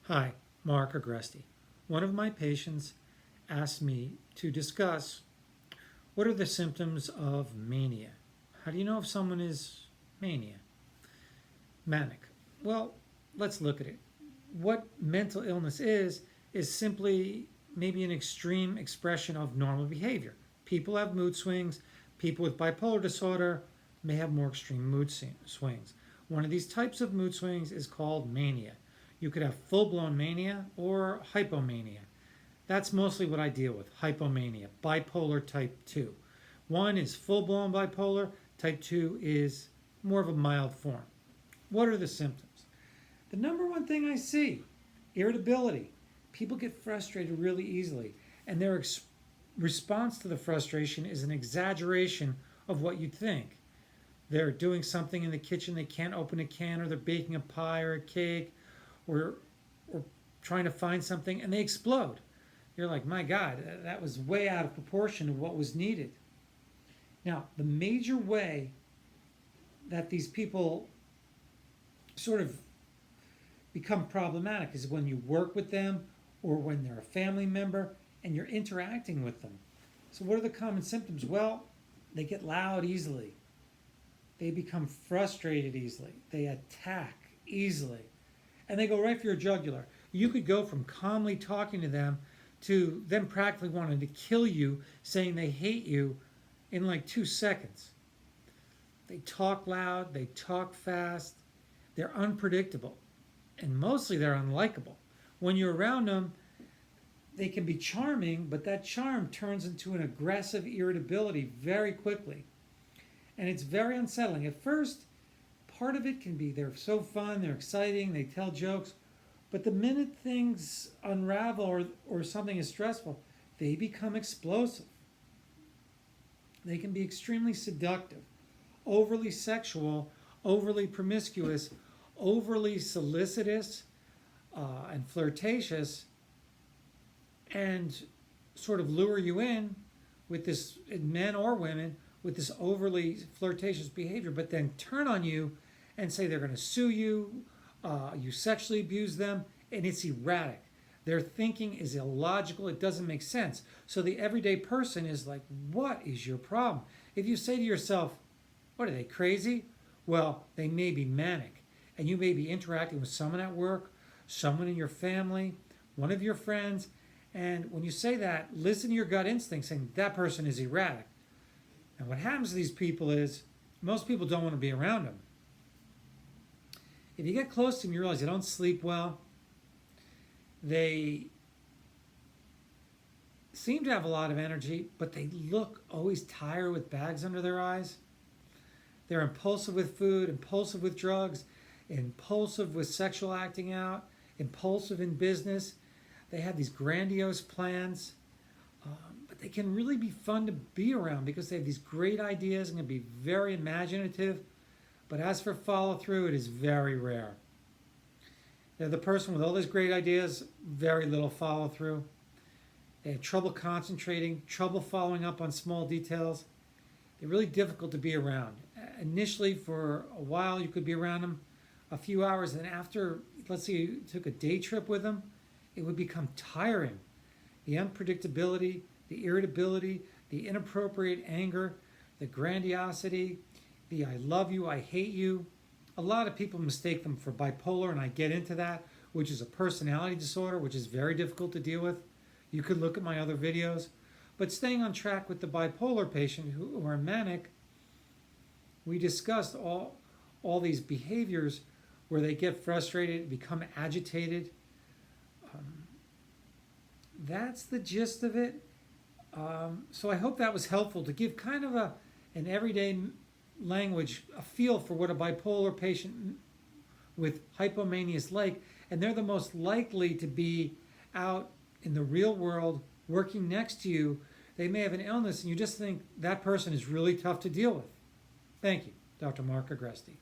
Hi, Mark Agresti. One of my patients asked me to discuss what are the symptoms of mania. How do you know if someone is manic? Well, let's look at it. What mental illness is simply maybe an extreme expression of normal behavior. People have mood swings. People with bipolar disorder may have more extreme swings. One of these types of mood swings is called mania. You could have full blown mania or hypomania. That's mostly what I deal with, hypomania, bipolar type 2. One is full blown bipolar, type 2 is more of a mild form. What are the symptoms? The number one thing I see, irritability. People get frustrated really easily, and their response to the frustration is an exaggeration of what you'd think. They're doing something in the kitchen, they can't open a can, or they're baking a pie or a cake, or trying to find something, and they explode. You're like, my God, that was way out of proportion to what was needed. Now, the major way that these people sort of become problematic is when you work with them or when they're a family member and you're interacting with them. So, what are the common symptoms? Well, they get loud easily, they become frustrated easily, they attack easily, and they go right for your jugular. You could go from calmly talking to them to them practically wanting to kill you, saying they hate you in like 2 seconds. They talk loud, they talk fast, they're unpredictable, and mostly they're unlikable. When you're around them, they can be charming, but that charm turns into an aggressive irritability very quickly. And it's very unsettling. At first, part of it can be they're so fun, they're exciting, they tell jokes, but the minute things unravel or something is stressful, they become explosive. They can be extremely seductive, overly sexual, overly promiscuous, overly solicitous, and flirtatious, and sort of lure you in with this, men or women, with this overly flirtatious behavior, but then turn on you and say they're going to sue you, you sexually abuse them, and it's erratic. Their thinking is illogical, it doesn't make sense. So the everyday person is like, what is your problem? If you say to yourself, what are they, crazy? Well, they may be manic, and you may be interacting with someone at work, someone in your family, one of your friends, and when you say that, listen to your gut instinct saying that person is erratic. And what happens to these people is most people don't want to be around them. If you get close to them, you realize they don't sleep well. They seem to have a lot of energy, but they look always tired with bags under their eyes. They're impulsive with food, impulsive with drugs, impulsive with sexual acting out, impulsive in business. They have these grandiose plans, but they can really be fun to be around because they have these great ideas and can be very imaginative. But as for follow through, it is very rare. They're the person with all these great ideas, very little follow through. They have trouble concentrating, trouble following up on small details. They're really difficult to be around. Initially, for a while, you could be around them a few hours, and after, let's say you took a day trip with them, it would become tiring. The unpredictability, the irritability, the inappropriate anger, the grandiosity, the I love you, I hate you. A lot of people mistake them for bipolar, and I get into that, which is a personality disorder, which is very difficult to deal with. You could look at my other videos. But staying on track with the bipolar patient who are manic, we discussed all these behaviors where they get frustrated, become agitated. That's the gist of it. So I hope that was helpful to give kind of an everyday language, a feel for what a bipolar patient with hypomania is like. And they're the most likely to be out in the real world working next to you. They may have an illness and you just think that person is really tough to deal with. Thank you, Dr. Mark Agresti.